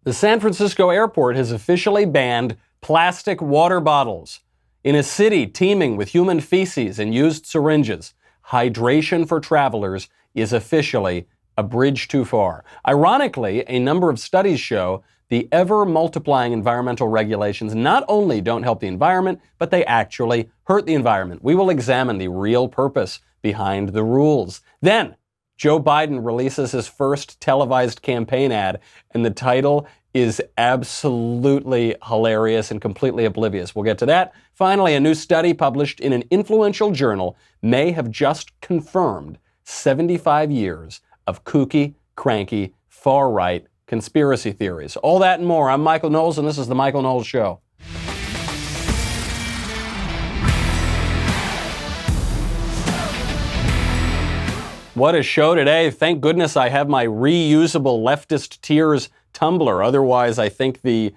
The San Francisco airport has officially banned plastic water bottles. In a city teeming with human feces and used syringes, hydration for travelers is officially a bridge too far. Ironically, a number of studies show the ever-multiplying environmental regulations not only don't help the environment, but they actually hurt the environment. We will examine the real purpose behind the rules. Then, Joe Biden releases his first televised campaign ad, and the title is absolutely hilarious and completely oblivious. We'll get to that. Finally, a new study published in an influential journal may have just confirmed 75 years of kooky, cranky, far-right conspiracy theories. All that and more. I'm Michael Knowles, and this is The Michael Knowles Show. What a show today. Thank goodness I have my reusable leftist tears tumbler. Otherwise, I think the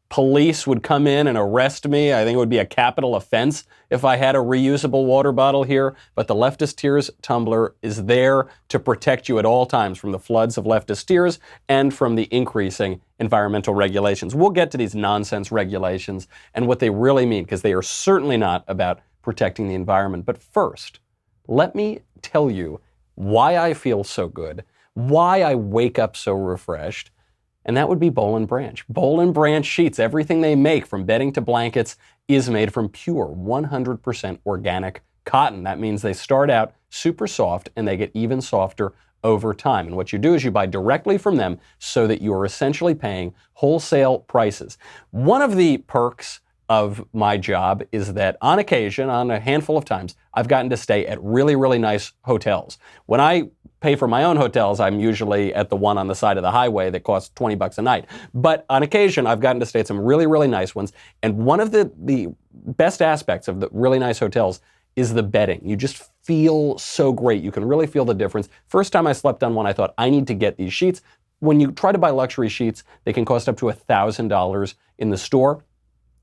police would come in and arrest me. I think it would be a capital offense if I had a reusable water bottle here. But the leftist tears tumbler is there to protect you at all times from the floods of leftist tears and from the increasing environmental regulations. We'll get to these nonsense regulations and what they really mean, because they are certainly not about protecting the environment. But first, let me tell you why I feel so good, why I wake up so refreshed, and that would be Boll & Branch. Boll & Branch sheets, everything they make from bedding to blankets is made from pure 100% organic cotton. That means they start out super soft and they get even softer over time. And what you do is you buy directly from them so that you are essentially paying wholesale prices. One of the perks of my job is that on occasion, on a handful of times, I've gotten to stay at really, really nice hotels. When I pay for my own hotels, I'm usually at the one on the side of the highway that costs $20 a night. But on occasion, I've gotten to stay at some really, really nice ones. And one of the best aspects of the really nice hotels is the bedding. You just feel so great. You can really feel the difference. First time I slept on one, I thought, I need to get these sheets. When you try to buy luxury sheets, they can cost up to $1,000 in the store.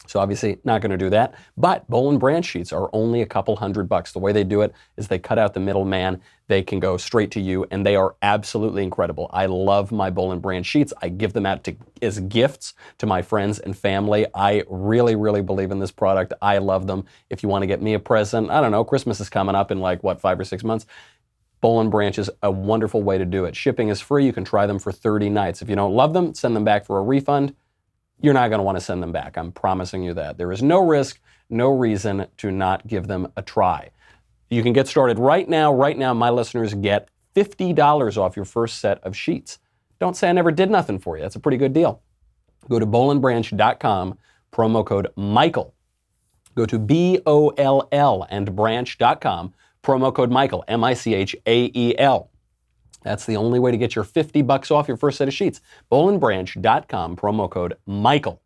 So obviously not going to do that. But Boll & Branch sheets are only a couple $100. The way they do it is they cut out the middleman. They can go straight to you, and they are absolutely incredible. I love my Boll & Branch sheets. I give them out as gifts to my friends and family. I really, really believe in this product. I love them. If you want to get me a present, I don't know, Christmas is coming up in 5 or 6 months. Boll & Branch is a wonderful way to do it. Shipping is free. You can try them for 30 nights. If you don't love them, send them back for a refund. You're not going to want to send them back. I'm promising you that. There is no risk, no reason to not give them a try. You can get started right now. Right now, my listeners get $50 off your first set of sheets. Don't say I never did nothing for you. That's a pretty good deal. Go to bollandbranch.com, promo code Michael. Go to BOLL and branch.com, promo code Michael, MICHAEL. That's the only way to get your $50 off your first set of sheets. bollandbranch.com, promo code Michael.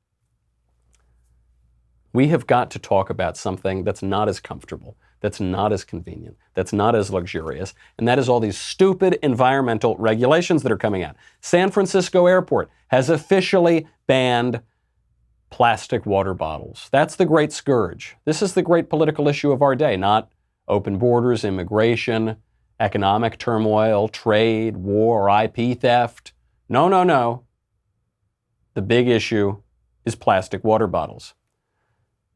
We have got to talk about something that's not as comfortable, that's not as convenient, that's not as luxurious, and that is all these stupid environmental regulations that are coming out. San Francisco Airport has officially banned plastic water bottles. That's the great scourge. This is the great political issue of our day, not open borders, immigration, economic turmoil, trade, war, IP theft. No, no, no. The big issue is plastic water bottles.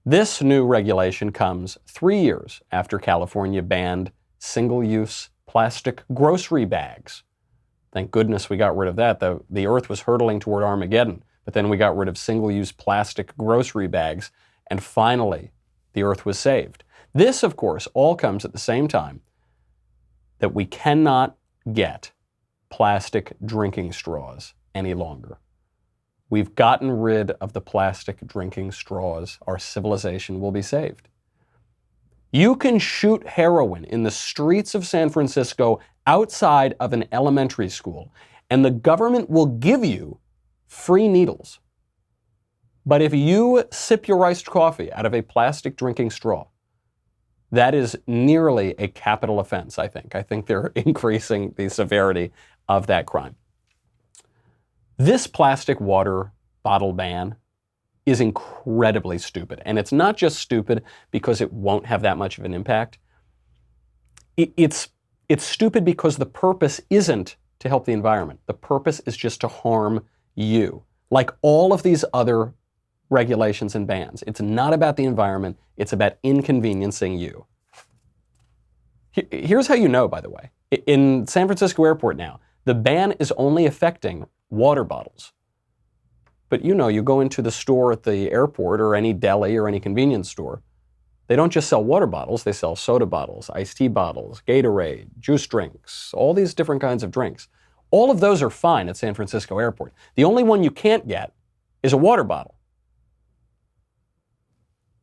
This new regulation comes 3 years after California banned single-use plastic grocery bags. Thank goodness we got rid of that. The earth was hurtling toward Armageddon, but then we got rid of single-use plastic grocery bags, and finally, the earth was saved. This, of course, all comes at the same time that we cannot get plastic drinking straws any longer. We've gotten rid of the plastic drinking straws. Our civilization will be saved. You can shoot heroin in the streets of San Francisco outside of an elementary school, and the government will give you free needles. But if you sip your iced coffee out of a plastic drinking straw, that is nearly a capital offense, I think. I think they're increasing the severity of that crime. This plastic water bottle ban is incredibly stupid. And it's not just stupid because it won't have that much of an impact. It's stupid because the purpose isn't to help the environment. The purpose is just to harm you. Like all of these other regulations and bans, it's not about the environment, it's about inconveniencing you. Here's how you know, by the way. In San Francisco Airport now, the ban is only affecting water bottles. But you know, you go into the store at the airport or any deli or any convenience store, they don't just sell water bottles, they sell soda bottles, iced tea bottles, Gatorade, juice drinks, all these different kinds of drinks. All of those are fine at San Francisco Airport. The only one you can't get is a water bottle.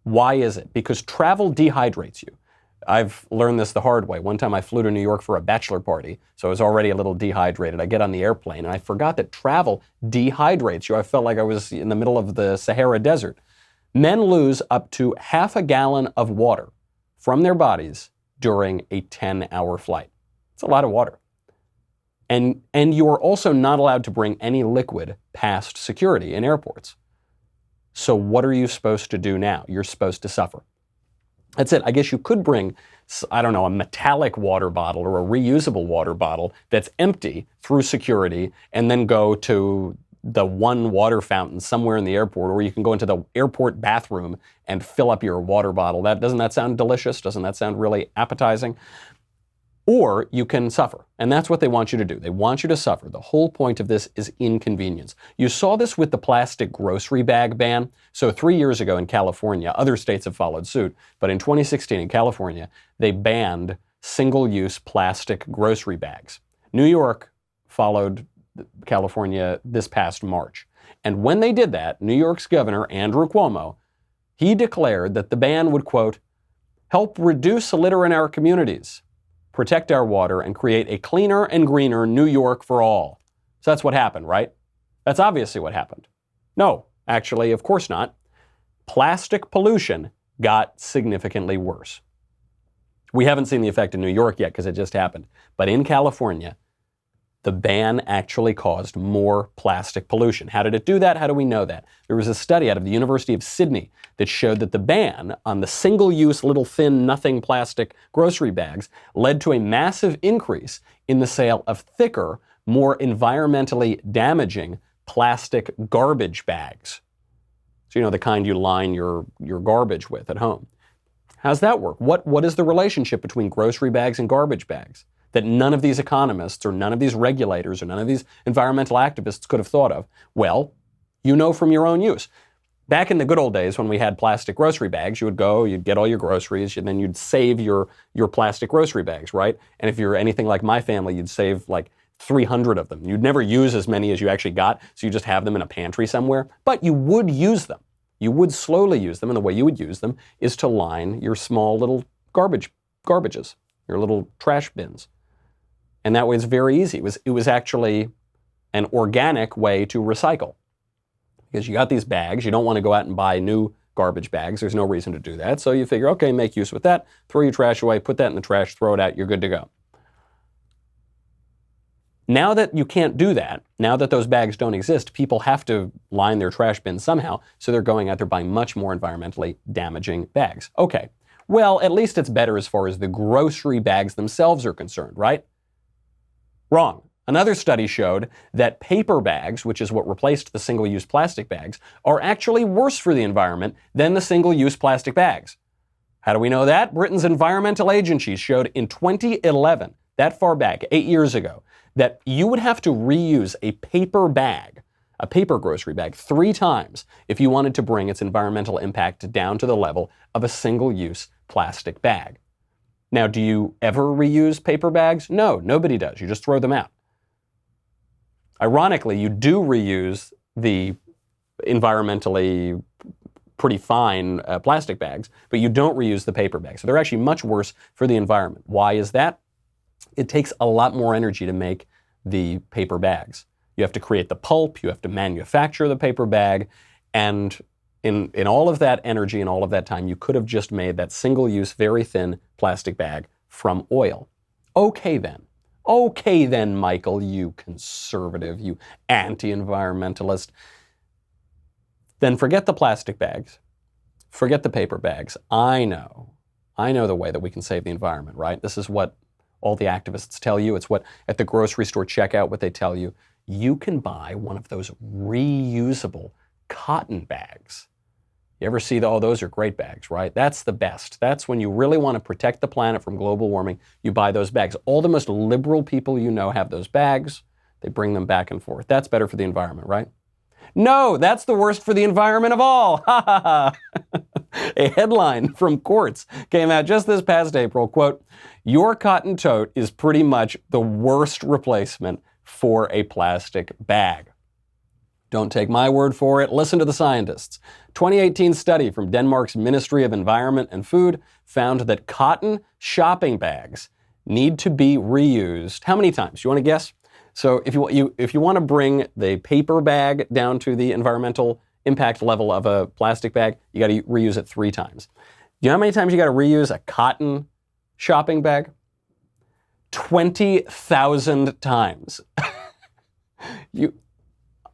Why is it? Because travel dehydrates you. I've learned this the hard way. One time I flew to New York for a bachelor party, so I was already a little dehydrated. I get on the airplane and I forgot that travel dehydrates you. I felt like I was in the middle of the Sahara Desert. Men lose up to half a gallon of water from their bodies during a 10-hour flight. It's a lot of water. And you are also not allowed to bring any liquid past security in airports. So what are you supposed to do now? You're supposed to suffer. That's it. I guess you could bring, I don't know, a metallic water bottle or a reusable water bottle that's empty through security and then go to the one water fountain somewhere in the airport, or you can go into the airport bathroom and fill up your water bottle. Doesn't that sound delicious? Doesn't that sound really appetizing? Or you can suffer. And that's what they want you to do. They want you to suffer. The whole point of this is inconvenience. You saw this with the plastic grocery bag ban. So 3 years ago in California, other states have followed suit, but in 2016 in California, they banned single-use plastic grocery bags. New York followed California this past March. And when they did that, New York's governor, Andrew Cuomo, he declared that the ban would, quote, help reduce litter in our communities, protect our water, and create a cleaner and greener New York for all. So that's what happened, right? That's obviously what happened. No, actually, of course not. Plastic pollution got significantly worse. We haven't seen the effect in New York yet because it just happened. But in California, the ban actually caused more plastic pollution. How did it do that? How do we know that? There was a study out of the University of Sydney that showed that the ban on the single-use little thin nothing plastic grocery bags led to a massive increase in the sale of thicker, more environmentally damaging plastic garbage bags. So you know, the kind you line your garbage with at home. How's that work? What is the relationship between grocery bags and garbage bags that none of these economists or none of these regulators or none of these environmental activists could have thought of? Well, you know from your own use. Back in the good old days when we had plastic grocery bags, you would go, you'd get all your groceries, and then you'd save your plastic grocery bags, right? And if you're anything like my family, you'd save like 300 of them. You'd never use as many as you actually got, so you just have them in a pantry somewhere. But you would use them. You would slowly use them, and the way you would use them is to line your small little garbages, your little trash bins. And that way it's very easy. It was actually an organic way to recycle. Because you got these bags, you don't want to go out and buy new garbage bags. There's no reason to do that. So you figure, okay, make use with that, throw your trash away, put that in the trash, throw it out, you're good to go. Now that you can't do that, now that those bags don't exist, people have to line their trash bins somehow, so they're going out there buying much more environmentally damaging bags. Okay, well, at least it's better as far as the grocery bags themselves are concerned, right? Wrong. Another study showed that paper bags, which is what replaced the single-use plastic bags, are actually worse for the environment than the single-use plastic bags. How do we know that? Britain's environmental agency showed in 2011, that far back, 8 years ago, that you would have to reuse a paper bag, a paper grocery bag, 3 times if you wanted to bring its environmental impact down to the level of a single-use plastic bag. Now, do you ever reuse paper bags? No, nobody does. You just throw them out. Ironically, you do reuse the environmentally pretty fine plastic bags, but you don't reuse the paper bags. So they're actually much worse for the environment. Why is that? It takes a lot more energy to make the paper bags. You have to create the pulp, you have to manufacture the paper bag, and in all of that energy and all of that time, you could have just made that single-use, very thin plastic bag from oil. Okay then, Michael, you conservative, you anti-environmentalist. Then forget the plastic bags. Forget the paper bags. I know the way that we can save the environment, right? This is what all the activists tell you. It's what at the grocery store checkout, what they tell you. you can buy one of those reusable cotton bags. You ever see, oh, those are great bags, right? That's the best. That's when you really want to protect the planet from global warming, you buy those bags. All the most liberal people you know have those bags. They bring them back and forth. That's better for the environment, right? No, that's the worst for the environment of all. Ha ha ha. A headline from Quartz came out just this past April, quote, "Your cotton tote is pretty much the worst replacement for a plastic bag." Don't take my word for it. Listen to the scientists. 2018 study from Denmark's Ministry of Environment and Food found that cotton shopping bags need to be reused. How many times? You want to guess? So if you want to bring the paper bag down to the environmental impact level of a plastic bag, you got to reuse it 3 times. Do you know how many times you got to reuse a cotton shopping bag? 20,000 times.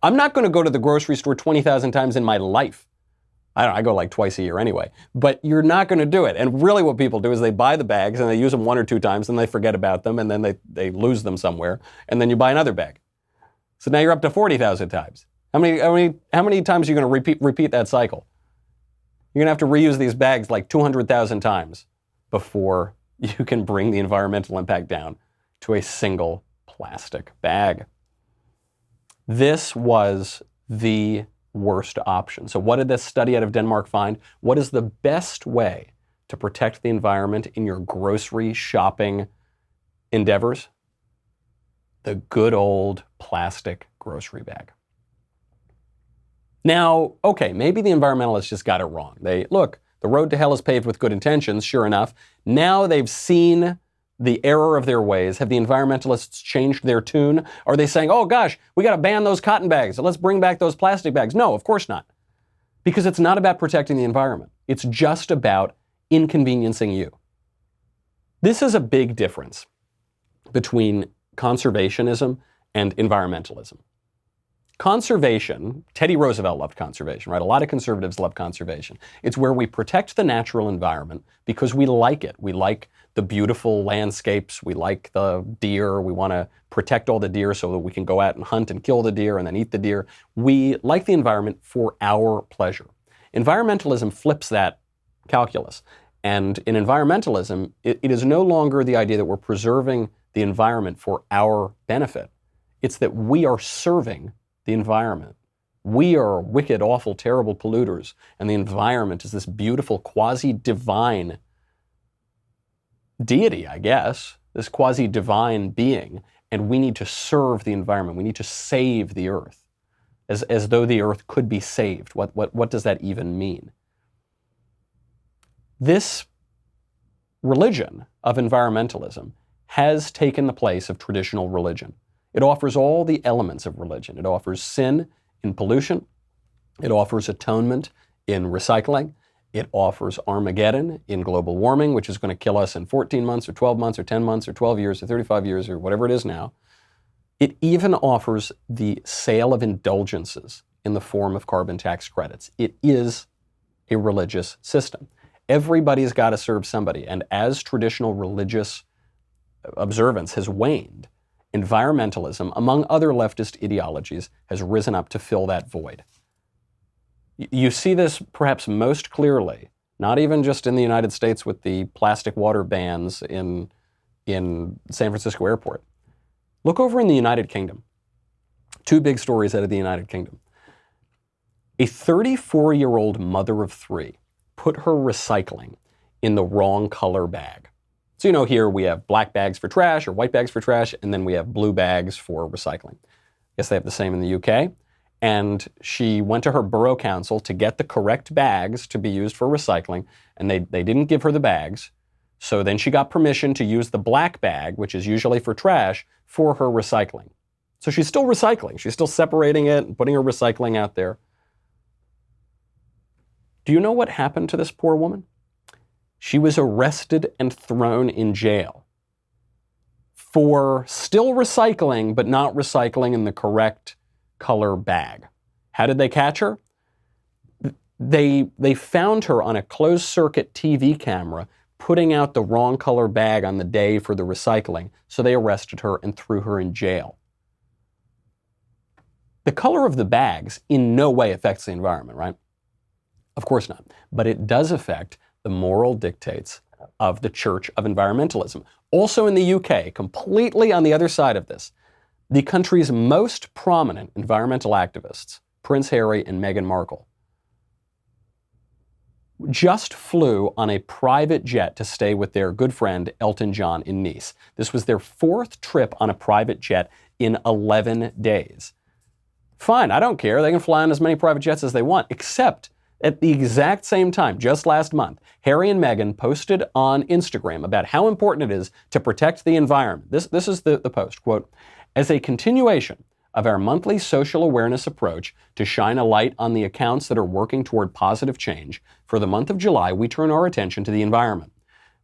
I'm not going to go to the grocery store 20,000 times in my life. I go like twice a year anyway. But you're not going to do it. And really what people do is they buy the bags and they use them 1 or 2 times and they forget about them and then they lose them somewhere. And then you buy another bag. So now you're up to 40,000 times. How many times are you going to repeat that cycle? You're going to have to reuse these bags like 200,000 times before you can bring the environmental impact down to a single plastic bag. This was the worst option. So what did this study out of Denmark find? What is the best way to protect the environment in your grocery shopping endeavors? The good old plastic grocery bag. Now, okay, maybe the environmentalists just got it wrong. Look, the road to hell is paved with good intentions, sure enough. Now they've seen the error of their ways. Have the environmentalists changed their tune? Are they saying, oh gosh, we got to ban those cotton bags, so let's bring back those plastic bags? No, of course not. Because it's not about protecting the environment. It's just about inconveniencing you. This is a big difference between conservationism and environmentalism. Conservation, Teddy Roosevelt loved conservation, right? A lot of conservatives love conservation. It's where we protect the natural environment because we like it. We like the beautiful landscapes. We like the deer. We want to protect all the deer so that we can go out and hunt and kill the deer and then eat the deer. We like the environment for our pleasure. Environmentalism flips that calculus. And in environmentalism, it is no longer the idea that we're preserving the environment for our benefit. It's that we are serving the environment. We are wicked, awful, terrible polluters, and the environment is this beautiful quasi-divine deity, I guess, this quasi-divine being, and we need to serve the environment. We need to save the earth, as though the earth could be saved. What does that even mean? This religion of environmentalism has taken the place of traditional religion. It offers all the elements of religion. It offers sin in pollution. It offers atonement in recycling. It offers Armageddon in global warming, which is going to kill us in 14 months or 12 months or 10 months or 12 years or 35 years or whatever it is now. It even offers the sale of indulgences in the form of carbon tax credits. It is a religious system. Everybody's got to serve somebody. And as traditional religious observance has waned, environmentalism, among other leftist ideologies, has risen up to fill that void. You see this perhaps most clearly, not even just in the United States with the plastic water bans in San Francisco airport. Look over in the United Kingdom. 2 big stories out of the United Kingdom. A 34-year-old mother of 3 put her recycling in the wrong color bag. So you know here we have black bags for trash or white bags for trash, and then we have blue bags for recycling. I guess they have the same in the UK. And she went to her borough council to get the correct bags to be used for recycling, and they didn't give her the bags. So then she got permission to use the black bag, which is usually for trash, for her recycling. So she's still recycling. She's still separating it and putting her recycling out there. Do you know what happened to this poor woman? She was arrested and thrown in jail for still recycling, but not recycling in the correct color bag. How did they catch her? They found her on a closed-circuit TV camera putting out the wrong color bag on the day for the recycling, so they arrested her and threw her in jail. The color of the bags in no way affects the environment, right? Of course not. But it does affect the moral dictates of the Church of Environmentalism. Also in the UK, completely on the other side of this, the country's most prominent environmental activists, Prince Harry and Meghan Markle, just flew on a private jet to stay with their good friend Elton John in Nice. This was their 4th trip on a private jet in 11 days. Fine, I don't care. They can fly on as many private jets as they want, except at the exact same time, just last month, Harry and Meghan posted on Instagram about how important it is to protect the environment. This is the post, quote, "As a continuation of our monthly social awareness approach to shine a light on the accounts that are working toward positive change, for the month of July, we turn our attention to the environment.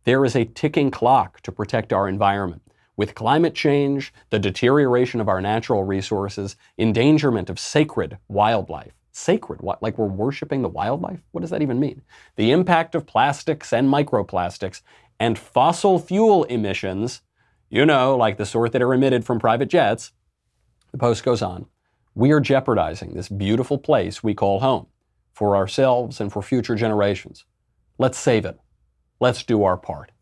There is a ticking clock to protect our environment. With climate change, the deterioration of our natural resources, endangerment of sacred wildlife." Sacred? What? Like we're worshiping the wildlife? What does that even mean? "The impact of plastics and microplastics and fossil fuel emissions," like the sort that are emitted from private jets. The post goes on, "We are jeopardizing this beautiful place we call home for ourselves and for future generations. Let's save it. Let's do our part."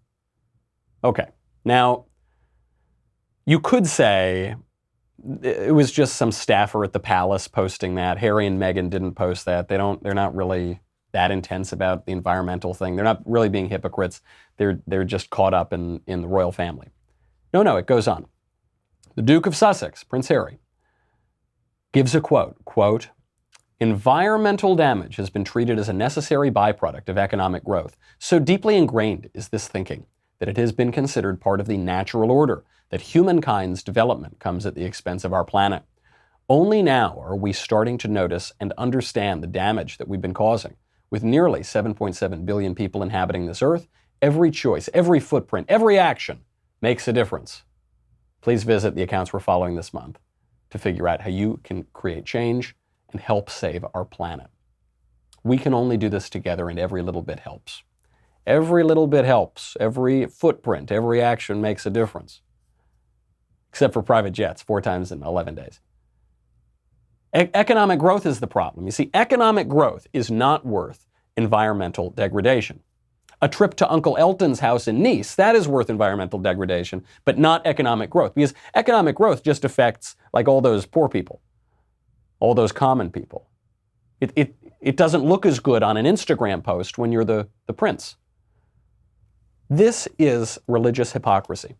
Okay, now, you could say it was just some staffer at the palace posting that. Harry and Meghan didn't post that. They're not really that intense about the environmental thing. They're not really being hypocrites. They're just caught up in the royal family. No, it goes on. The Duke of Sussex, Prince Harry, gives a quote, "Environmental damage has been treated as a necessary byproduct of economic growth. So deeply ingrained is this thinking that it has been considered part of the natural order that humankind's development comes at the expense of our planet. Only now are we starting to notice and understand the damage that we've been causing. With nearly 7.7 billion people inhabiting this earth, every choice, every footprint, every action makes a difference. Please visit the accounts we're following this month to figure out how you can create change and help save our planet. We can only do this together, and every little bit helps. Every little bit helps. Every footprint, every action makes a difference. Except for private jets, 4 times in 11 days. Economic growth is the problem. You see, economic growth is not worth environmental degradation. A trip to Uncle Elton's house in Nice, that is worth environmental degradation, but not economic growth. Because economic growth just affects like all those poor people, all those common people. It doesn't look as good on an Instagram post when you're the prince. This is religious hypocrisy.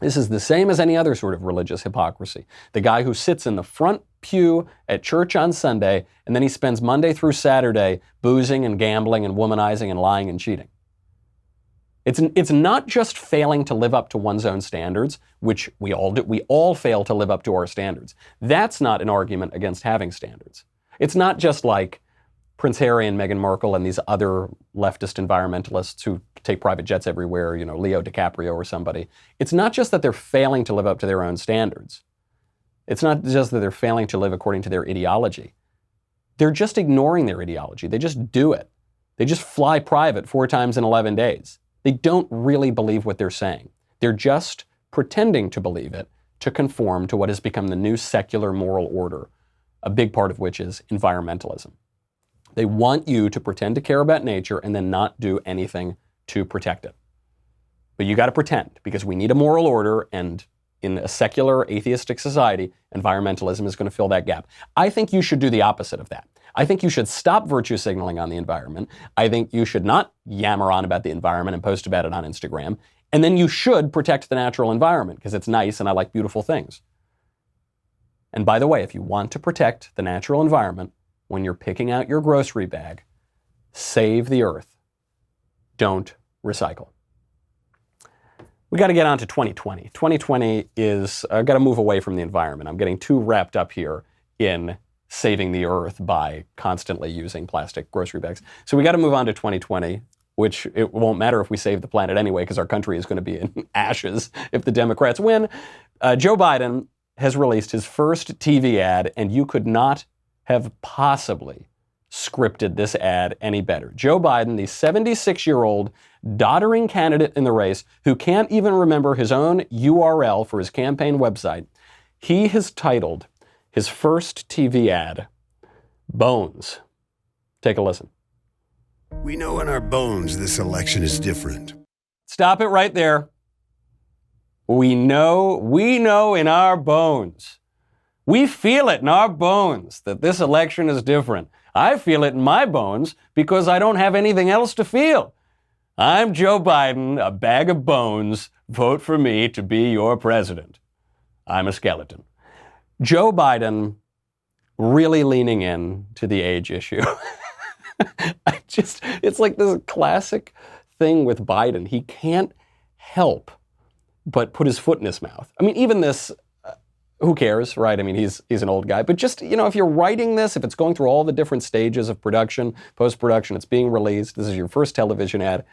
This is the same as any other sort of religious hypocrisy. The guy who sits in the front pew at church on Sunday, and then he spends Monday through Saturday boozing and gambling and womanizing and lying and cheating. It's not just failing to live up to one's own standards, which we all do. We all fail to live up to our standards. That's not an argument against having standards. It's not just like Prince Harry and Meghan Markle and these other leftist environmentalists who take private jets everywhere, Leo DiCaprio or somebody. It's not just that they're failing to live up to their own standards. It's not just that they're failing to live according to their ideology. They're just ignoring their ideology. They just do it. They just fly private 4 times in 11 days. They don't really believe what they're saying. They're just pretending to believe it to conform to what has become the new secular moral order, a big part of which is environmentalism. They want you to pretend to care about nature and then not do anything to protect it. But you got to pretend, because we need a moral order, and in a secular, atheistic society, environmentalism is going to fill that gap. I think you should do the opposite of that. I think you should stop virtue signaling on the environment. I think you should not yammer on about the environment and post about it on Instagram. And then you should protect the natural environment, because it's nice and I like beautiful things. And by the way, if you want to protect the natural environment, when you're picking out your grocery bag, save the earth. Don't recycle. We got to get on to 2020. 2020 is, I've got to move away from the environment. I'm getting too wrapped up here in saving the earth by constantly using plastic grocery bags. So we got to move on to 2020, which it won't matter if we save the planet anyway, because our country is going to be in ashes if the Democrats win. Joe Biden has released his first TV ad, and you could not have possibly scripted this ad any better. Joe Biden, the 76-year-old doddering candidate in the race who can't even remember his own URL for his campaign website, he has titled His first TV ad, Bones. Take a listen. We know in our bones this election is different. Stop it right there. We know in our bones. We feel it in our bones that this election is different. I feel it in my bones because I don't have anything else to feel. I'm Joe Biden, a bag of bones. Vote for me to be your president. I'm a skeleton. Joe Biden really leaning in to the age issue. It's like this classic thing with Biden. He can't help but put his foot in his mouth. I mean, even this, who cares, right? I mean, he's an old guy. But just, if you're writing this, if it's going through all the different stages of production, post-production, it's being released, this is your first television ad,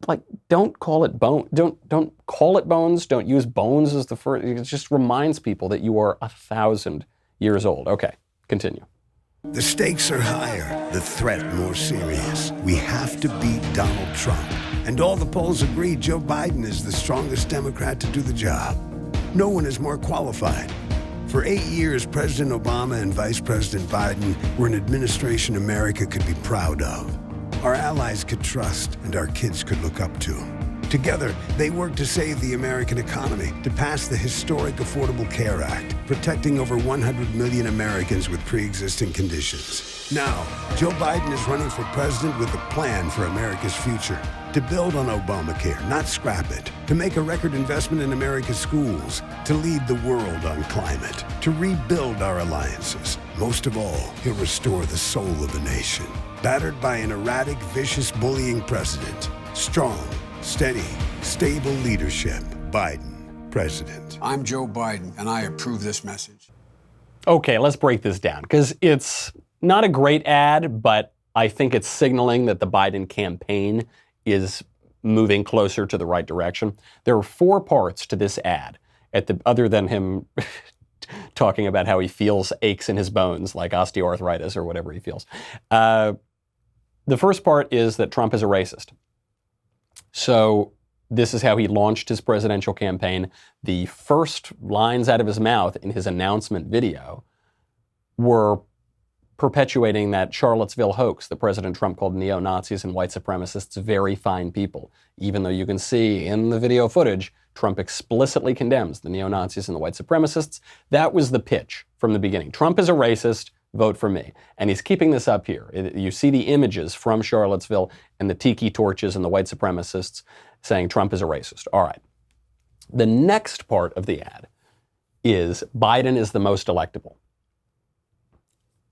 like, don't call it bone. Don't call it bones. Don't use bones as the first. It just reminds people that you are 1,000 years old. Okay, continue. The stakes are higher, the threat more serious. We have to beat Donald Trump. And all the polls agree Joe Biden is the strongest Democrat to do the job. No one is more qualified. For 8 years, President Obama and Vice President Biden were an administration America could be proud of. Our allies could trust and our kids could look up to. Together, they worked to save the American economy, to pass the historic Affordable Care Act, protecting over 100 million Americans with pre-existing conditions. Now, Joe Biden is running for president with a plan for America's future. To build on Obamacare, not scrap it. To make a record investment in America's schools. To lead the world on climate. To rebuild our alliances. Most of all, he'll restore the soul of the nation. Battered by an erratic, vicious, bullying president. Strong, steady, stable leadership. Biden, president. I'm Joe Biden, and I approve this message. Okay, let's break this down, because it's not a great ad, but I think it's signaling that the Biden campaign is moving closer to the right direction. There are 4 parts to this ad, other than him talking about how he feels aches in his bones, like osteoarthritis or whatever he feels. The first part is that Trump is a racist. So this is how he launched his presidential campaign. The first lines out of his mouth in his announcement video were perpetuating that Charlottesville hoax that President Trump called neo-Nazis and white supremacists very fine people. Even though you can see in the video footage, Trump explicitly condemns the neo-Nazis and the white supremacists. That was the pitch from the beginning. Trump is a racist, vote for me. And he's keeping this up here. You see the images from Charlottesville and the tiki torches and the white supremacists saying Trump is a racist. All right. The next part of the ad is Biden is the most electable.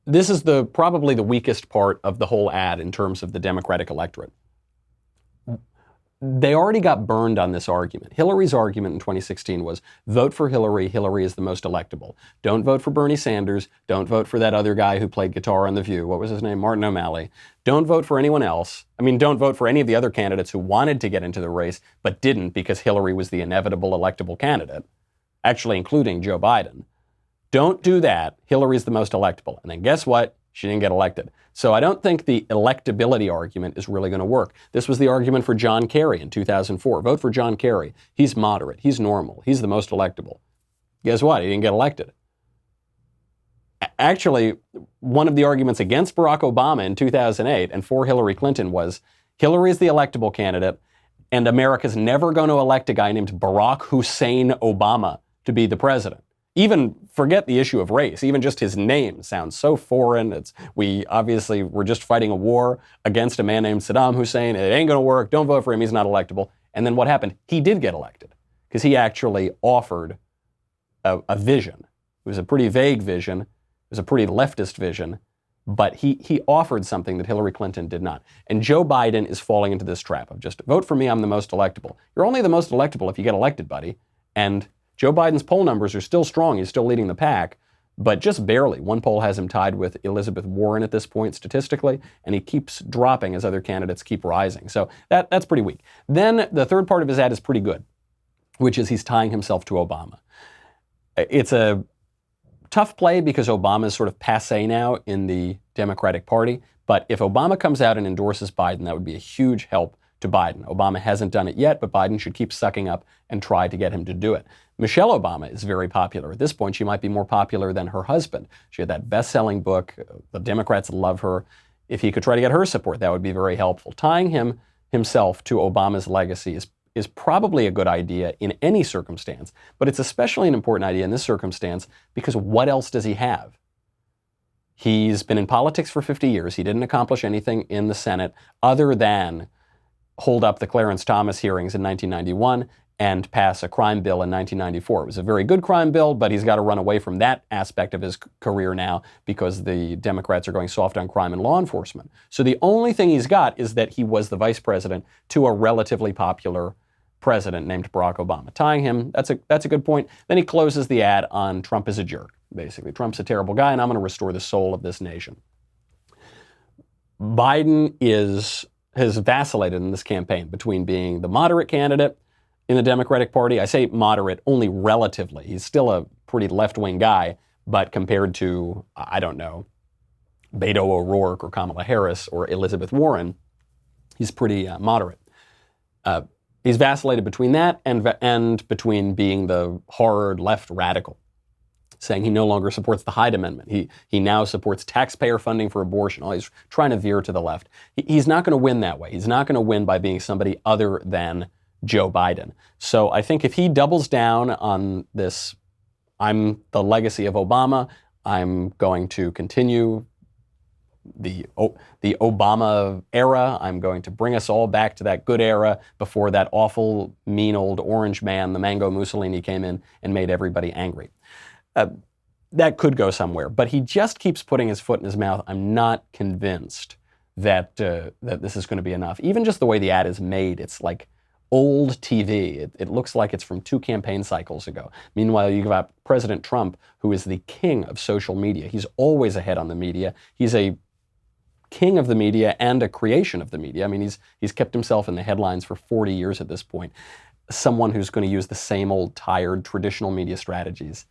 This is probably the weakest part of the whole ad in terms of the Democratic electorate. They already got burned on this argument. Hillary's argument in 2016 was, vote for Hillary, Hillary is the most electable. Don't vote for Bernie Sanders, don't vote for that other guy who played guitar on The View. What was his name? Martin O'Malley. Don't vote for anyone else. I mean, don't vote for any of the other candidates who wanted to get into the race, but didn't because Hillary was the inevitable electable candidate, actually including Joe Biden. Don't do that. Hillary's the most electable. And then guess what? She didn't get elected. So I don't think the electability argument is really going to work. This was the argument for John Kerry in 2004. Vote for John Kerry. He's moderate. He's normal. He's the most electable. Guess what? He didn't get elected. Actually, one of the arguments against Barack Obama in 2008 and for Hillary Clinton was Hillary is the electable candidate and America's never going to elect a guy named Barack Hussein Obama to be the president. Even forget the issue of race. Even just his name sounds so foreign. We're just fighting a war against a man named Saddam Hussein. It ain't going to work. Don't vote for him. He's not electable. And then what happened? He did get elected because he actually offered a vision. It was a pretty vague vision. It was a pretty leftist vision. But he offered something that Hillary Clinton did not. And Joe Biden is falling into this trap of just vote for me. I'm the most electable. You're only the most electable if you get elected, buddy. And Joe Biden's poll numbers are still strong. He's still leading the pack, but just barely. One poll has him tied with Elizabeth Warren at this point statistically, and he keeps dropping as other candidates keep rising. So that's pretty weak. Then the third part of his ad is pretty good, which is he's tying himself to Obama. It's a tough play because Obama is sort of passé now in the Democratic Party, but if Obama comes out and endorses Biden, that would be a huge help to Biden. Obama hasn't done it yet, but Biden should keep sucking up and try to get him to do it. Michelle Obama is very popular. At this point, she might be more popular than her husband. She had that best-selling book. The Democrats love her. If he could try to get her support, that would be very helpful. Tying himself to Obama's legacy is probably a good idea in any circumstance, but it's especially an important idea in this circumstance because what else does he have? He's been in politics for 50 years. He didn't accomplish anything in the Senate other than hold up the Clarence Thomas hearings in 1991 and pass a crime bill in 1994. It was a very good crime bill, but he's got to run away from that aspect of his career now because the Democrats are going soft on crime and law enforcement. So the only thing he's got is that he was the vice president to a relatively popular president named Barack Obama. Tying him, that's a good point. Then he closes the ad on Trump is a jerk. Basically, Trump's a terrible guy, and I'm going to restore the soul of this nation. Biden has vacillated in this campaign between being the moderate candidate in the Democratic Party. I say moderate only relatively. He's still a pretty left-wing guy, but compared to, I don't know, Beto O'Rourke or Kamala Harris or Elizabeth Warren, he's pretty moderate. He's vacillated between that and between being the hard left radical, saying he no longer supports the Hyde Amendment. He now supports taxpayer funding for abortion. He's trying to veer to the left. He's not going to win that way. He's not going to win by being somebody other than Joe Biden. So I think if he doubles down on this, I'm the legacy of Obama, I'm going to continue the Obama era. I'm going to bring us all back to that good era before that awful, mean old orange man, the Mango Mussolini, came in and made everybody angry. That could go somewhere, but he just keeps putting his foot in his mouth. I'm not convinced that this is going to be enough. Even just the way the ad is made, it's like old TV. It looks like it's from 2 campaign cycles ago. Meanwhile, you've got President Trump, who is the king of social media. He's always ahead on the media. He's a king of the media and a creation of the media. I mean, he's kept himself in the headlines for 40 years at this point. Someone who's going to use the same old tired traditional media strategies,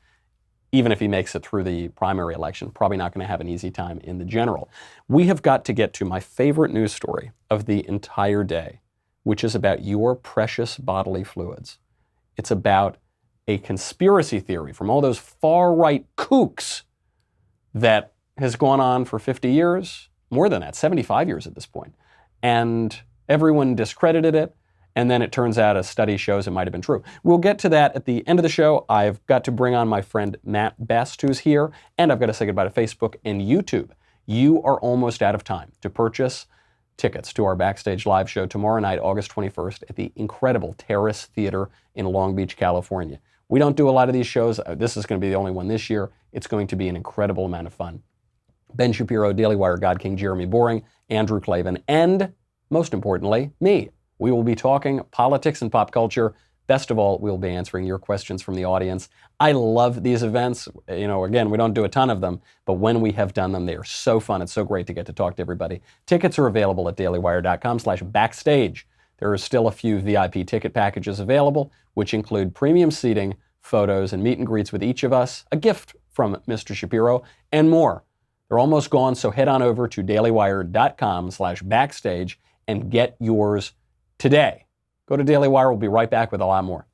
even if he makes it through the primary election, probably not going to have an easy time in the general. We have got to get to my favorite news story of the entire day, which is about your precious bodily fluids. It's about a conspiracy theory from all those far-right kooks that has gone on for 50 years, more than that, 75 years at this point. And everyone discredited it, and then it turns out a study shows it might have been true. We'll get to that at the end of the show. I've got to bring on my friend Matt Best, who's here, and I've got to say goodbye to Facebook and YouTube. You are almost out of time to purchase tickets to our Backstage live show tomorrow night, August 21st, at the incredible Terrace Theater in Long Beach, California. We don't do a lot of these shows. This is going to be the only one this year. It's going to be an incredible amount of fun. Ben Shapiro, Daily Wire God King, Jeremy Boring, Andrew Klavan, and, most importantly, me. We will be talking politics and pop culture. Best of all, we'll be answering your questions from the audience. I love these events. Again, we don't do a ton of them, but when we have done them, they are so fun. It's so great to get to talk to everybody. Tickets are available at dailywire.com/backstage. There are still a few VIP ticket packages available, which include premium seating, photos, and meet and greets with each of us, a gift from Mr. Shapiro, and more. They're almost gone, so head on over to dailywire.com/backstage and get yours today. Go to Daily Wire. We'll be right back with a lot more.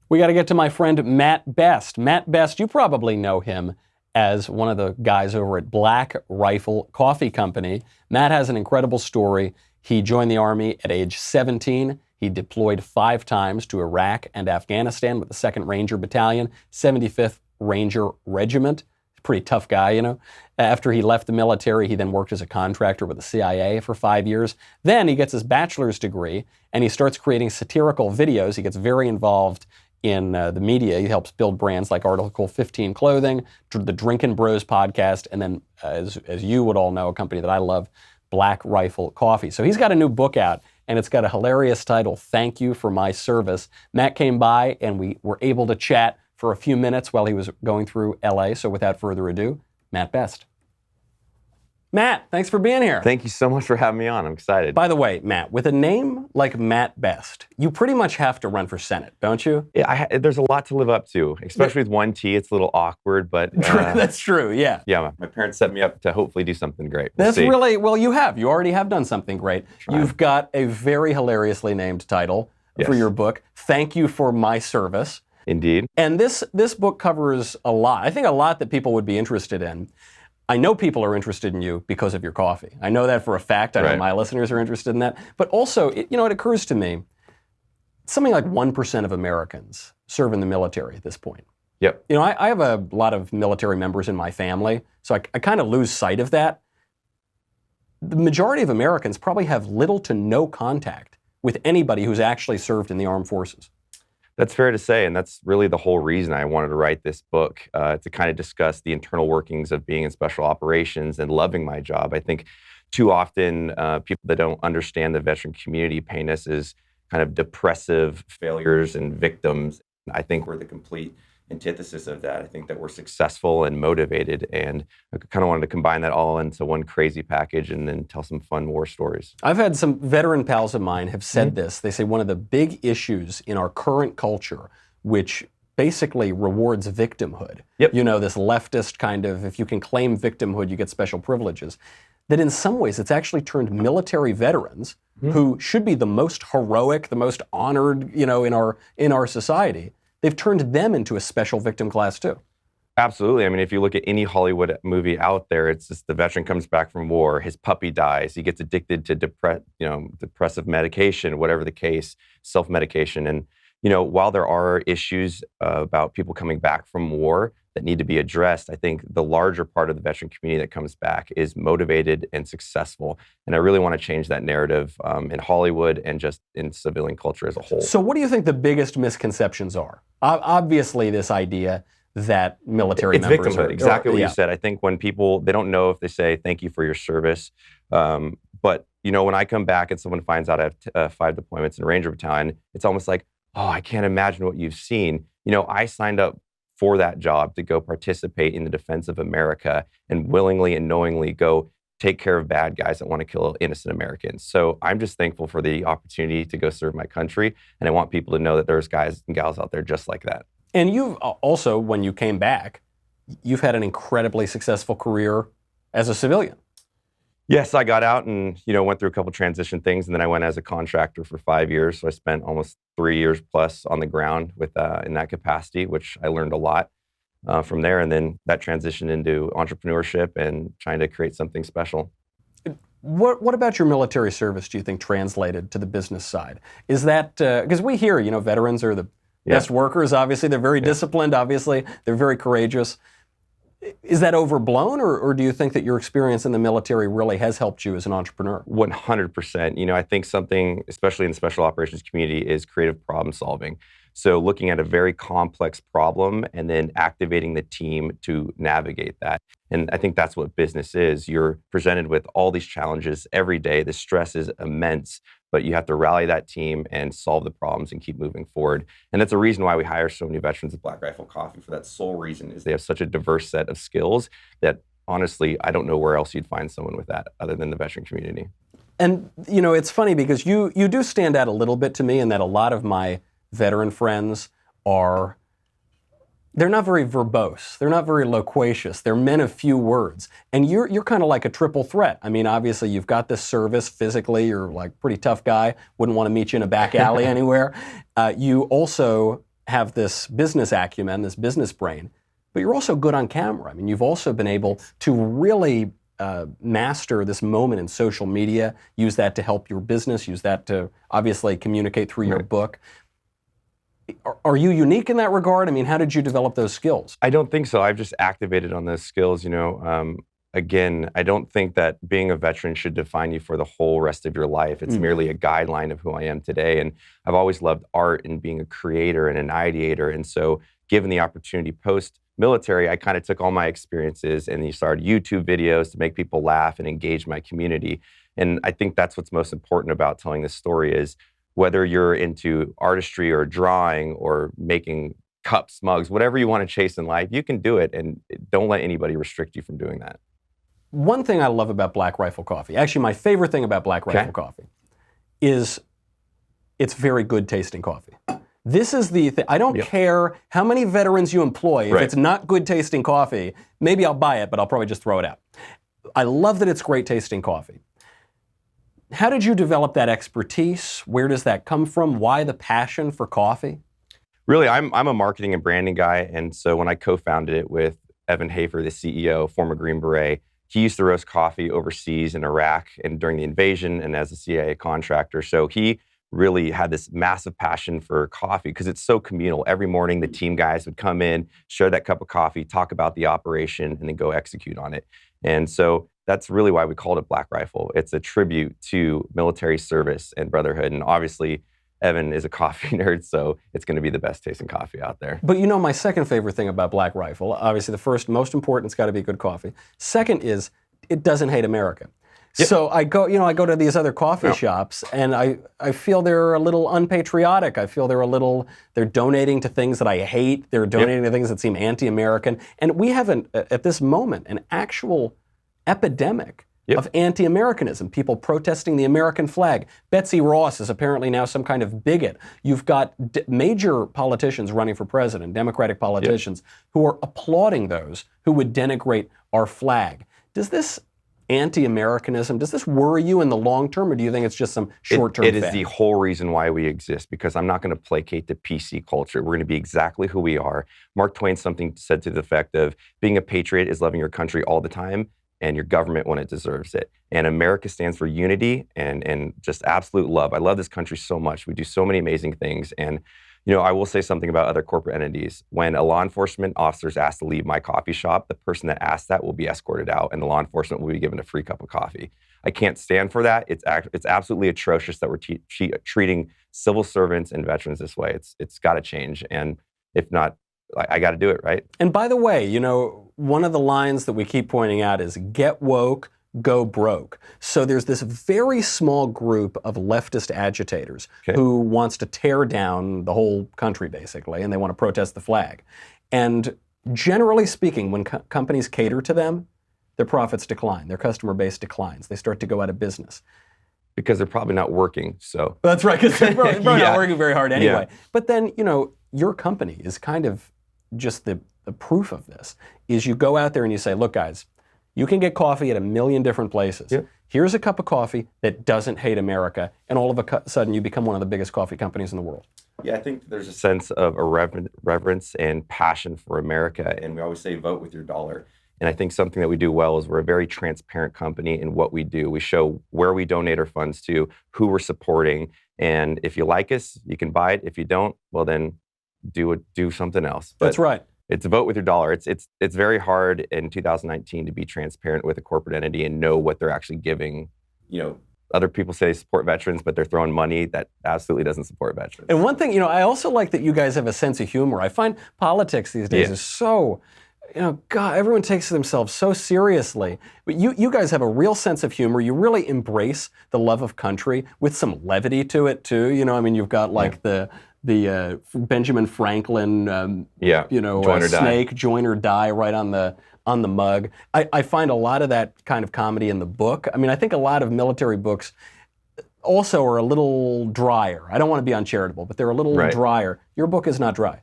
We got to get to my friend Matt Best. Matt Best, you probably know him as one of the guys over at Black Rifle Coffee Company. Matt has an incredible story. He joined the Army at age 17. He deployed 5 times to Iraq and Afghanistan with the 2nd Ranger Battalion, 75th Ranger Regiment. Pretty tough guy, After he left the military, he then worked as a contractor with the CIA for 5 years. Then he gets his bachelor's degree, and he starts creating satirical videos. He gets very involved in the media. He helps build brands like Article 15 Clothing, the Drinkin' Bros podcast, and then, as you would all know, a company that I love, Black Rifle Coffee. So he's got a new book out, and it's got a hilarious title, Thank You for My Service. Matt came by, and we were able to chat for a few minutes while he was going through LA. So without further ado, Matt Best. Matt, thanks for being here. Thank you so much for having me on. I'm excited. By the way, Matt, with a name like Matt Best, you pretty much have to run for Senate, don't you? Yeah, there's a lot to live up to, especially with one T. It's a little awkward, but... That's true, yeah. Yeah, my parents set me up to hopefully do something great. That's really, well, you have. You already have done something great. Trying. You've got a very hilariously named title for your book, Thank You for My Service. Indeed. And this book covers a lot. I think a lot that people would be interested in. I know people are interested in you because of your coffee. I know that for a fact. I know my listeners are interested in that. But also, it occurs to me, something like 1% of Americans serve in the military at this point. Yep. I have a lot of military members in my family, so I kind of lose sight of that. The majority of Americans probably have little to no contact with anybody who's actually served in the armed forces. That's fair to say, and that's really the whole reason I wanted to write this book, to kind of discuss the internal workings of being in special operations and loving my job. I think too often people that don't understand the veteran community paint us as kind of depressive failures and victims. I think we're the complete antithesis of that. I think that we're successful and motivated, and I kind of wanted to combine that all into one crazy package and then tell some fun war stories. I've had some veteran pals of mine have said this. They say one of the big issues in our current culture, which basically rewards victimhood, this leftist kind of, if you can claim victimhood, you get special privileges, that in some ways it's actually turned military veterans, who should be the most heroic, the most honored, in our society, they've turned them into a special victim class too. Absolutely. I mean, if you look at any Hollywood movie out there, it's just the veteran comes back from war, his puppy dies, he gets addicted to depressive medication, whatever the case, self-medication. And, while there are issues about people coming back from war that need to be addressed, I think the larger part of the veteran community that comes back is motivated and successful. And I really want to change that narrative in Hollywood and just in civilian culture as a whole. So what do you think the biggest misconceptions are? Obviously, this idea that military members victimhood, exactly what you said. I think when people, they don't know if they say, thank you for your service. But, when I come back and someone finds out I have 5 deployments in Ranger Battalion, it's almost like, oh, I can't imagine what you've seen. I signed up for that job to go participate in the defense of America and willingly and knowingly go take care of bad guys that want to kill innocent Americans. So I'm just thankful for the opportunity to go serve my country. And I want people to know that there's guys and gals out there just like that. And you've also, when you came back, you've had an incredibly successful career as a civilian. Yes, I got out and, went through a couple transition things, and then I went as a contractor for 5 years. So I spent almost 3 years plus on the ground in that capacity, which I learned a lot from there. And then that transitioned into entrepreneurship and trying to create something special. What about your military service do you think translated to the business side? Is that, because we hear, veterans are the best workers, obviously. They're very disciplined, obviously. They're very courageous. Is that overblown, or do you think that your experience in the military really has helped you as an entrepreneur? 100%. I think something, especially in the special operations community, is creative problem solving. So looking at a very complex problem and then activating the team to navigate that. And I think that's what business is. You're presented with all these challenges every day. The stress is immense, but you have to rally that team and solve the problems and keep moving forward. And that's a reason why we hire so many veterans at Black Rifle Coffee. For that sole reason is they have such a diverse set of skills that honestly, I don't know where else you'd find someone with that other than the veteran community. And it's funny because you do stand out a little bit to me in that a lot of my veteran friends they're not very verbose. They're not very loquacious. They're men of few words. And you're kind of like a triple threat. I mean, obviously, you've got this service physically. You're like a pretty tough guy. Wouldn't want to meet you in a back alley anywhere. You also have this business acumen, this business brain, but you're also good on camera. I mean, you've also been able to really master this moment in social media, use that to help your business, use that to obviously communicate through your book. Are you unique in that regard? I mean, how did you develop those skills? I don't think so. I've just activated on those skills. Again, I don't think that being a veteran should define you for the whole rest of your life. It's merely a guideline of who I am today. And I've always loved art and being a creator and an ideator. And so given the opportunity post-military, I kind of took all my experiences and started YouTube videos to make people laugh and engage my community. And I think that's what's most important about telling this story is whether you're into artistry or drawing or making cups, mugs, whatever you want to chase in life, you can do it, and don't let anybody restrict you from doing that. one thing I love about Black Rifle coffee, actually my favorite thing about Black Rifle coffee, is it's very good tasting coffee. This is the thing. I don't care how many veterans you employ. If it's not good tasting coffee, maybe I'll buy it, but I'll probably just throw it out. I love that it's great tasting coffee. How did you develop that expertise? Where does that come from? Why the passion for coffee? Really, I'm a marketing and branding guy, and so when I co-founded it with Evan Hafer, the CEO, former Green Beret, he used to roast coffee overseas in Iraq and during the invasion and as a CIA contractor. So he really had this massive passion for coffee because it's so communal. Every morning, the team guys would come in, share that cup of coffee, talk about the operation, and then go execute on it. And so that's really why we called it Black Rifle. It's a tribute to military service and brotherhood. And obviously, Evan is a coffee nerd, so it's going to be the best tasting coffee out there. But you know, my second favorite thing about Black Rifle, obviously the first, most important, it's got to be good coffee. Second is, it doesn't hate America. So I go to these other coffee shops, and I feel they're a little unpatriotic. I feel they're donating to things that I hate. They're donating to things that seem anti-American. And we have, at this moment, an actual epidemic of anti-Americanism, people protesting the American flag. Betsy Ross is apparently now some kind of bigot. You've got major politicians running for president, Democratic politicians, who are applauding those who would denigrate our flag. Does this anti-Americanism, does this worry you in the long term, or do you think it's just some short-term It fad? is the whole reason why we exist, because I'm not going to placate the PC culture. We're going to be exactly who we are. Mark Twain said to the effect of, being a patriot is loving your country all the time and your government when it deserves it. And America stands for unity and just absolute love. I love this country so much. We do so many amazing things. And I will say something about other corporate entities. When a law enforcement officer is asked to leave my coffee shop, the person that asked that will be escorted out, and the law enforcement will be given a free cup of coffee. I can't stand for that. It's absolutely atrocious that we're treating civil servants and veterans this way. It's got to change, and if not, I got to do it, right? And by the way, one of the lines that we keep pointing out is "Get woke, go broke." So there's this very small group of leftist agitators who wants to tear down the whole country, basically, and they want to protest the flag. And generally speaking, when companies cater to them, their profits decline, their customer base declines, they start to go out of business. Because they're probably not working, so. That's right, because they're probably not working very hard anyway. But then, your company is kind of just the proof of this, is you go out there and you say, look, guys, you can get coffee at a million different places. Here's a cup of coffee that doesn't hate America, and all of a sudden you become one of the biggest coffee companies in the world. Yeah, I think there's a sense of reverence and passion for America, and we always say vote with your dollar. And I think something that we do well is we're a very transparent company in what we do. We show where we donate our funds to, who we're supporting, and if you like us, you can buy it. If you don't, well then do something else. But that's right. It's a vote with your dollar. It's very hard in 2019 to be transparent with a corporate entity and know what they're actually giving. Other people say they support veterans, but they're throwing money that absolutely doesn't support veterans. And one thing, I also like that you guys have a sense of humor. I find politics these days is so, God, everyone takes themselves so seriously. But you guys have a real sense of humor. You really embrace the love of country with some levity to it too. You've got like the Benjamin Franklin, snake, join or die right on the mug. I find a lot of that kind of comedy in the book. I think a lot of military books also are a little drier. I don't want to be uncharitable, but they're a little drier. Your book is not dry.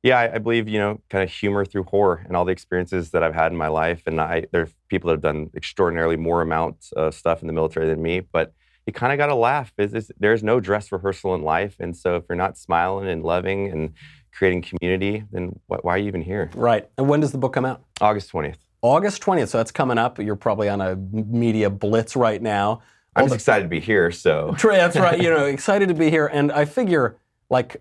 Yeah, I believe, kind of humor through horror and all the experiences that I've had in my life. And there are people that have done extraordinarily more amounts of stuff in the military than me, but you kind of got to laugh. There's no dress rehearsal in life. And so if you're not smiling and loving and creating community, then why are you even here? Right. And when does the book come out? August 20th. August 20th. So that's coming up. You're probably on a media blitz right now. I'm just excited to be here, so. That's right. Excited to be here. And I figure,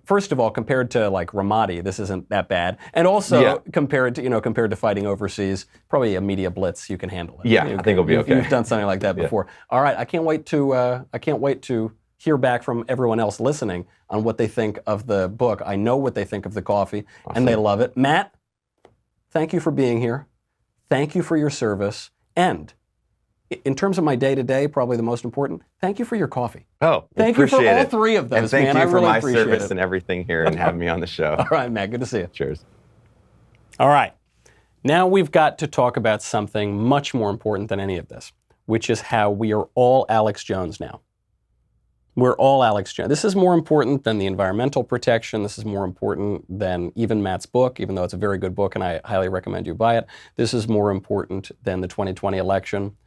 first of all, compared to Ramadi, this isn't that bad. And also compared to fighting overseas, probably a media blitz, you can handle it. Yeah, I think it'll be okay. You've done something like that before. All right, I can't wait to hear back from everyone else listening on what they think of the book. I know what they think of the coffee, and they love it. Matt, thank you for being here. Thank you for your service. And in terms of my day-to-day, probably the most important, thank you for your coffee. Oh, thank you for all three of those, and thank man. you I for really my appreciate service it. and everything here and having me on the show. All right, Matt, good to see you. Cheers. All right. Now we've got to talk about something much more important than any of this, which is how we are all Alex Jones now. We're all Alex Jones. This is more important than the environmental protection. This is more important than even Matt's book, even though it's a very good book and I highly recommend you buy it. This is more important than the 2020 election.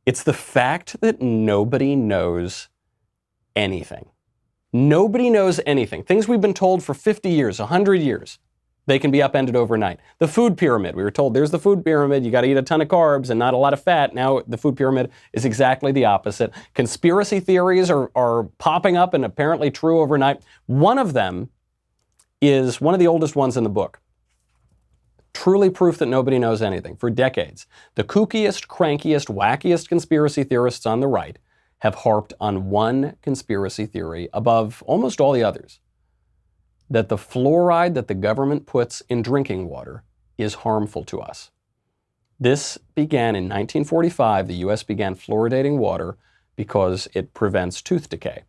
It's the fact that nobody knows anything. Nobody knows anything. Things we've been told for 50 years, 100 years, they can be upended overnight. The food pyramid, we were told there's the food pyramid, you got to eat a ton of carbs and not a lot of fat. Now the food pyramid is exactly the opposite. Conspiracy theories are popping up and apparently true overnight. One of them is one of the oldest ones in the book. Truly proof that nobody knows anything. For decades, the kookiest, crankiest, wackiest conspiracy theorists on the right have harped on one conspiracy theory above almost all the others: that the fluoride that the government puts in drinking water is harmful to us. This began in 1945. The U.S. began fluoridating water because it prevents tooth decay.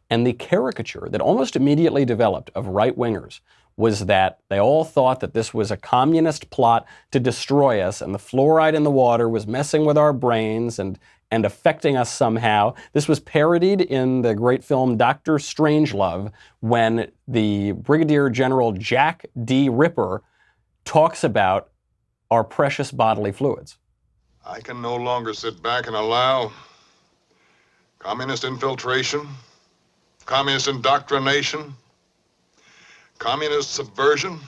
And the caricature that almost immediately developed of right-wingers was that they all thought that this was a communist plot to destroy us, and the fluoride in the water was messing with our brains and affecting us somehow. This was parodied in the great film Dr. Strangelove, when the Brigadier General Jack D. Ripper talks about our precious bodily fluids. I can no longer sit back and allow communist infiltration, communist indoctrination, communist subversion.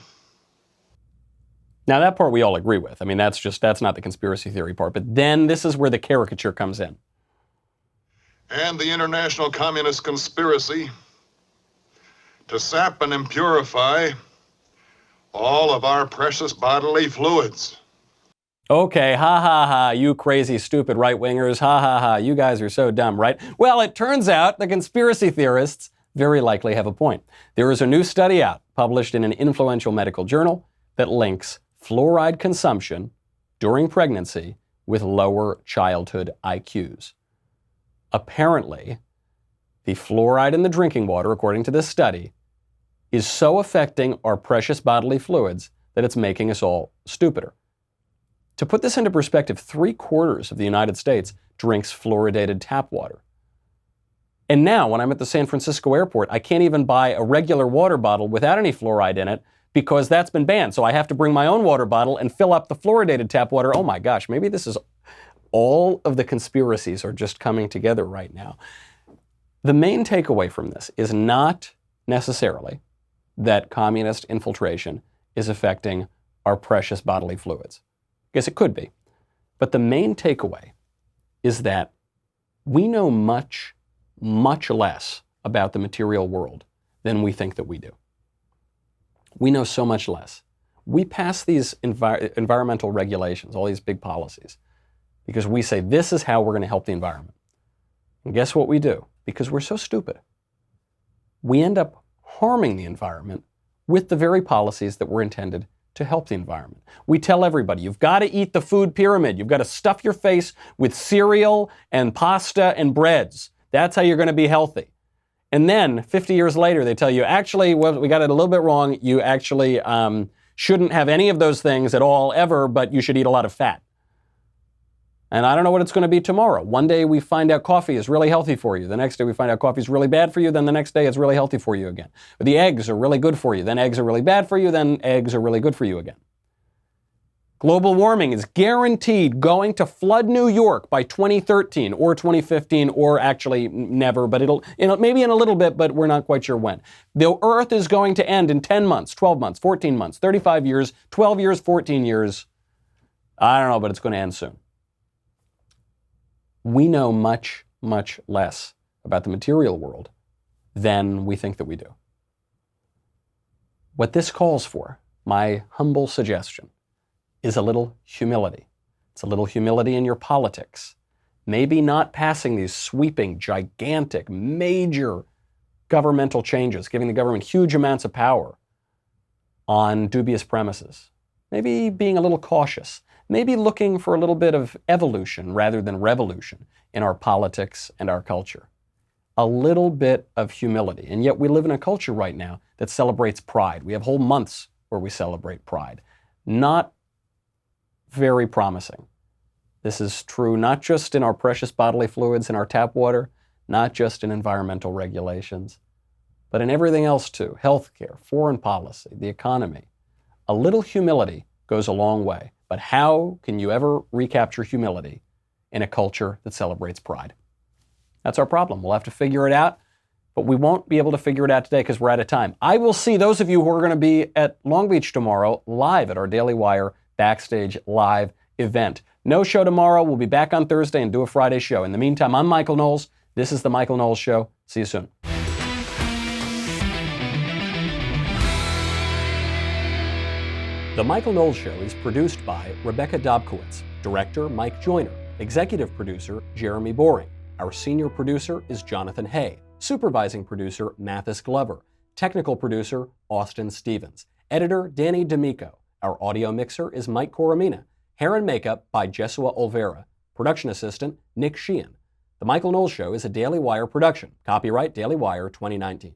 Now that part we all agree with. I mean, that's not the conspiracy theory part. But then this is where the caricature comes in. And the international communist conspiracy to sap and impurify all of our precious bodily fluids. Okay, ha ha ha, you crazy, stupid right-wingers, ha ha ha, you guys are so dumb, right? Well, it turns out the conspiracy theorists very likely have a point. There is a new study out, published in an influential medical journal, that links fluoride consumption during pregnancy with lower childhood IQs. Apparently, the fluoride in the drinking water, according to this study, is so affecting our precious bodily fluids that it's making us all stupider. To put this into perspective, 3/4 of the United States drinks fluoridated tap water. And now, when I'm at the San Francisco airport, I can't even buy a regular water bottle without any fluoride in it because that's been banned. So I have to bring my own water bottle and fill up the fluoridated tap water. Oh my gosh, maybe this is all of the conspiracies are just coming together right now. The main takeaway from this is not necessarily that communist infiltration is affecting our precious bodily fluids. I guess it could be. But the main takeaway is that we know much, much less about the material world than we think that we do. We know so much less. We pass these environmental regulations, all these big policies, because we say this is how we're going to help the environment. And guess what we do? Because we're so stupid, we end up harming the environment with the very policies that were intended to help the environment. We tell everybody, you've got to eat the food pyramid. You've got to stuff your face with cereal and pasta and breads. That's how you're going to be healthy. And then 50 years later, they tell you, actually, well, we got it a little bit wrong. You actually shouldn't have any of those things at all, ever, but you should eat a lot of fat. And I don't know what it's going to be tomorrow. One day we find out coffee is really healthy for you. The next day we find out coffee is really bad for you. Then the next day it's really healthy for you again. But the eggs are really good for you. Then eggs are really bad for you. Then eggs are really good for you again. Global warming is guaranteed going to flood New York by 2013 or 2015 or actually never, but it'll maybe in a little bit, but we're not quite sure when. The Earth is going to end in 10 months, 12 months, 14 months, 35 years, 12 years, 14 years. I don't know, but it's going to end soon. We know much, much less about the material world than we think that we do. What this calls for, my humble suggestion, is a little humility. It's a little humility in your politics. Maybe not passing these sweeping, gigantic, major governmental changes, giving the government huge amounts of power on dubious premises. Maybe being a little cautious. Maybe looking for a little bit of evolution rather than revolution in our politics and our culture. A little bit of humility. And yet we live in a culture right now that celebrates pride. We have whole months where we celebrate pride. not very promising. This is true not just in our precious bodily fluids in our tap water, not just in environmental regulations, but in everything else too. Healthcare, foreign policy, the economy. A little humility goes a long way. But how can you ever recapture humility in a culture that celebrates pride? That's our problem. We'll have to figure it out, but we won't be able to figure it out today because we're out of time. I will see those of you who are going to be at Long Beach tomorrow live at our Daily Wire Backstage Live event. No show tomorrow. We'll be back on Thursday and do a Friday show. In the meantime, I'm Michael Knowles. This is The Michael Knowles Show. See you soon. The Michael Knowles Show is produced by Rebecca Dobkowitz, director Mike Joyner, executive producer Jeremy Boring. Our senior producer is Jonathan Hay, supervising producer Mathis Glover, technical producer Austin Stevens, editor Danny D'Amico. Our audio mixer is Mike Coromina. Hair and makeup by Jesua Olvera. Production assistant Nick Sheehan. The Michael Knowles Show is a Daily Wire production. Copyright Daily Wire 2019.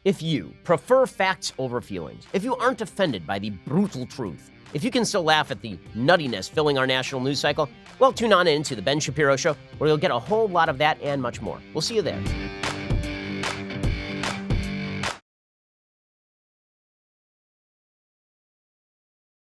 If you prefer facts over feelings, if you aren't offended by the brutal truth, if you can still laugh at the nuttiness filling our national news cycle, well, tune on in to The Ben Shapiro Show, where you'll get a whole lot of that and much more. We'll see you there.